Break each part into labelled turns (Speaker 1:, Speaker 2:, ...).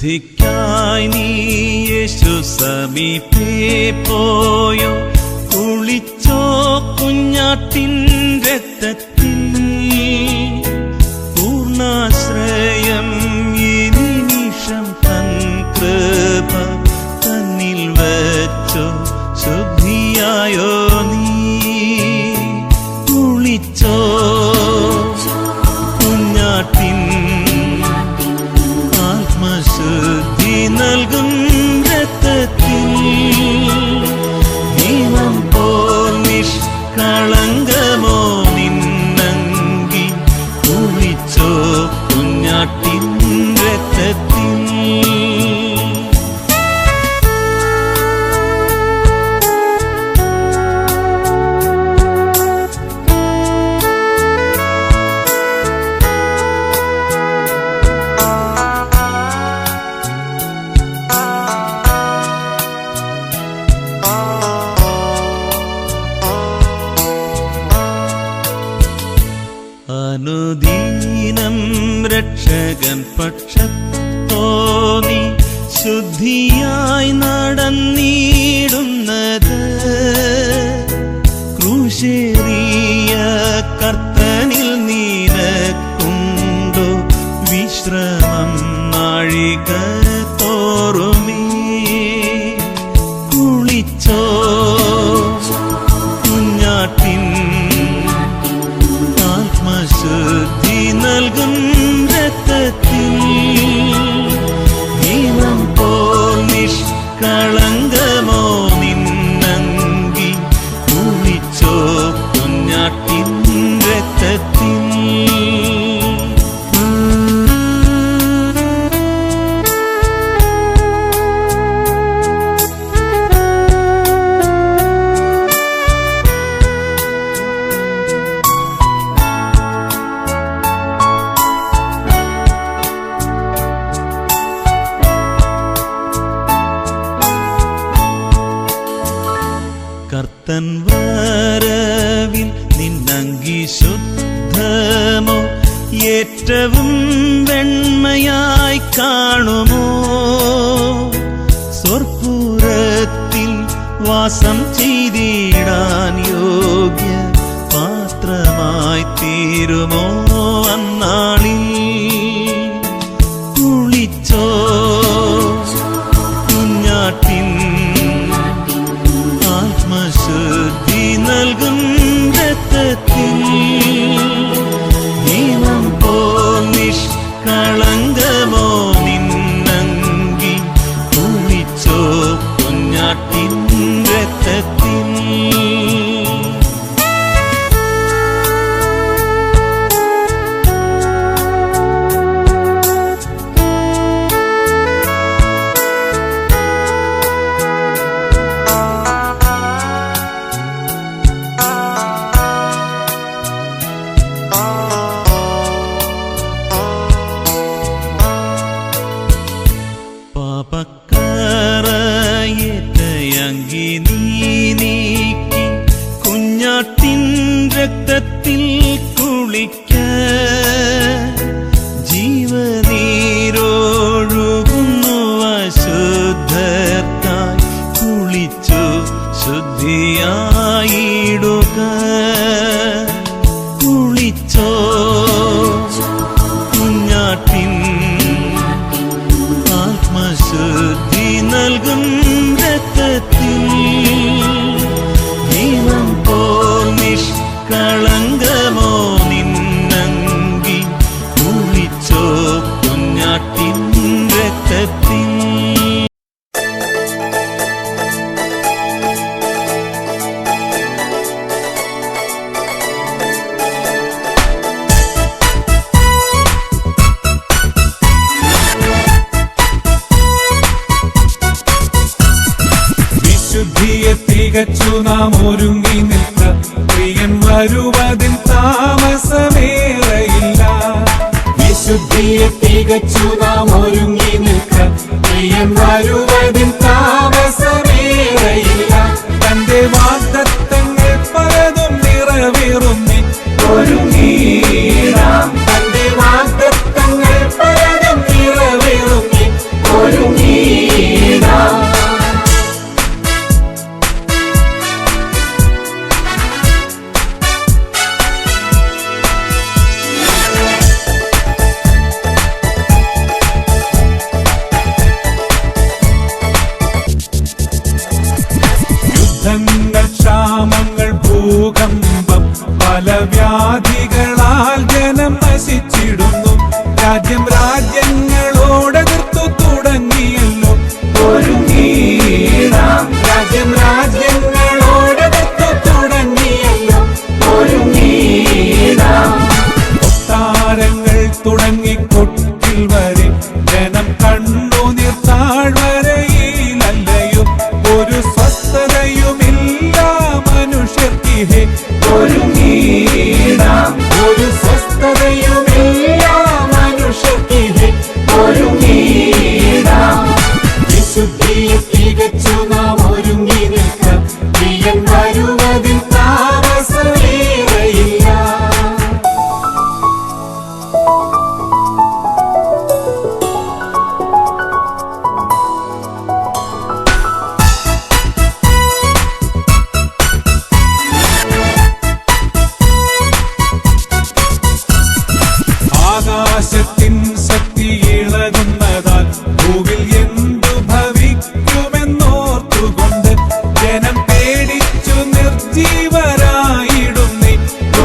Speaker 1: ശുദ്ധിക്കായി നീ യേശു സമീപേ പോയോ, കുളിച്ചോ കുഞ്ഞാട്ടിൻ രക്തത്തിൽ, പൂർണ്ണാശ്രയം ഈ നിമിഷം തൻ കൃപ തന്നിൽ വച്ചോ, ശുദ്ധിയായോ നീ. കുളിച്ചോ കുഞ്ഞാട്ടിൻ ആത്മശുദ്ധി നൽകും രക്തത്തിൽ, ദൈവം പോൽ നിഷ്കളങ്കമോ നിന്നങ്കി, കുളിച്ചോ കുഞ്ഞാട്ടിൻ രക്തത്തിൽ. അനുദീനം രക്ഷകൻ പക്ഷത്തോന്നി ശുദ്ധിയായി നടന്നിടുന്നത്, ക്രൂശേറിയ കർത്തനിൽ നിനക്കുണ്ടോ വിശ്രമം നാഴിക തോറുമേ. കുളിച്ചോ കുഞ്ഞാട്ടിൻ ആത്മശുദ്ധി നൽകും രക്തത്തിൽ, ദൈവം പോൽ നിഷ്കളങ്കമോ നിന്നങ്കി, കുളിച്ചോ കുഞ്ഞാട്ടിൻ രക്തത്തിൽ. കർത്തൻ വരവിൽ നിന്നങ്കി ശുദ്ധമോ, ഏറ്റവും വെണ്മയായി കാണുമോ, സ്വർപ്പുരത്തിൽ വാസം ചെയ്തിടാൻ യോഗ്യ പാത്രമായി തീരുമോ അന്നാളിൽ. കുളിച്ചോ കുഞ്ഞാട്ടിൻ ആത്മശുദ്ധി നൽകും രക്തത്തിൽ, ദൈവം പോൽ നിഷ്കളങ്കമോ നിന്നങ്കി, കുളിച്ചോ കുഞ്ഞാട്ടിൻ രക്തത്തിൽ. പാപക്കറയേറ്റയങ്കി നീ നീക്കി കുഞ്ഞാട്ടിൻ രക്തത്തിൽ കുളിക്ക, ജീവനീരൊഴുകുന്നു അശുദ്ധർക്കായി, കുളിച്ചു ശുദ്ധിയായിടുക. കുളിച്ചോ കുഞ്ഞാട്ടിൻ ആത്മശുദ്ധി നൽകും രക്തത്തിൽ, ദൈവം പോൽ നിഷ്കളങ്കമോ നിന്നങ്കി, കുളിച്ചോ കുഞ്ഞാട്ടിൻ രക്തത്തിൽ.
Speaker 2: വിശുദ്ധിയെ തികച്ചു നാം ഒരുങ്ങി നിൽക്ക, പ്രിയൻ വരുവതിൽ താമസമേറെയില്ല. വിശുദ്ധിയെ തികച്ചു നാം ഒരുങ്ങി നിൽക്ക, പ്രിയൻ വരുവതിൽ താമസമേറെയില്ല. തന്റെ വാഗ്ദത്തങ്ങൾ പലതും നിറവേറുന്നി ഒരുങ്ങിയിടാം, തന്റെ വാഗ്ദത്തങ്ങൾ പലതും നിറവേറുന്നി ഭൂകമ്പം പല വ്യാധികളാൽ ജനം നശിച്ചിടുന്നു. രാജ്യം രാജ്യങ്ങളോടെതിർത്തു തുടങ്ങിയല്ലോ. ഒരുങ്ങീടാം രാജ്യം രാജ്യങ്ങളോടെതിർത്തു തുടങ്ങിയല്ലോ. ഒരുങ്ങീടാം കൊട്ടാരങ്ങൾ തുടങ്ങി കൊട്ടിൽ വരെ ജനം കണ്ണുനീർ താഴ്വരയിലല്ലയോ. ഒരു സ്വസ്ഥതയുമില്ല മനുഷ്യർക്കിഹേ. ഒരുങ്ങീടാം ഒരു സ്വസ്ഥതയുമില്ല മനുഷ്യർക്കിഹേ. ഒരുങ്ങീടാം വിശുദ്ധിയെ തികച്ചു നാം ഒരുങ്ങി നിൽക്കാം. പ്രിയൻ വരുവതിൽ താമസമേറെയില്ല. ആകാശത്തിൻ ശക്തി ഇളകുന്നതാൽ ഭൂവിൽ എന്തു ഭവിക്കുമെന്നോർത്തുകൊണ്ട് ജനം പേടിച്ചു നിർജീവരായിടുന്നേ.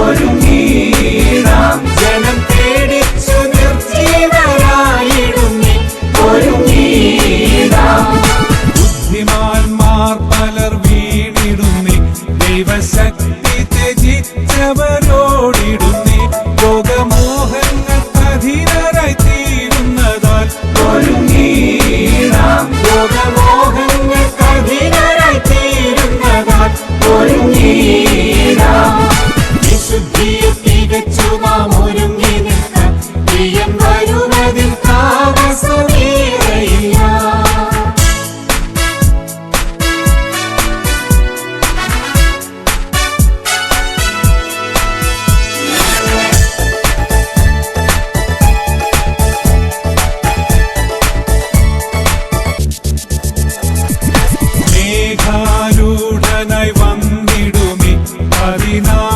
Speaker 2: ഒരുങ്ങീടാം ജനം പേടിച്ചു നിർജീവരായിടുന്നേ. ഒരുങ്ങീടാം ബുദ്ധിമാന്മാർ പലർ വീണിടുന്നേ. ദൈവശക്തി ത്യജിച്ചവരോടിടുന്നേ. ലോകമോഹങ്ങൾക്കധീനരായി തീരുന്നതാൽ ഒരുങ്ങീടാം ലോകമോഹങ്ങൾക്കധീനരായി തീരുന്നതാൽ ഒരുങ്ങീടാം വിശുദ്ധിയെ തികച്ചു നാം ഒരുങ്ങി നിൽക്കാം. പ്രിയൻ വരുവതിൽ താമസമേറെയില്ല. മേഘാരൂഢനായി വന്നിടുമേ 14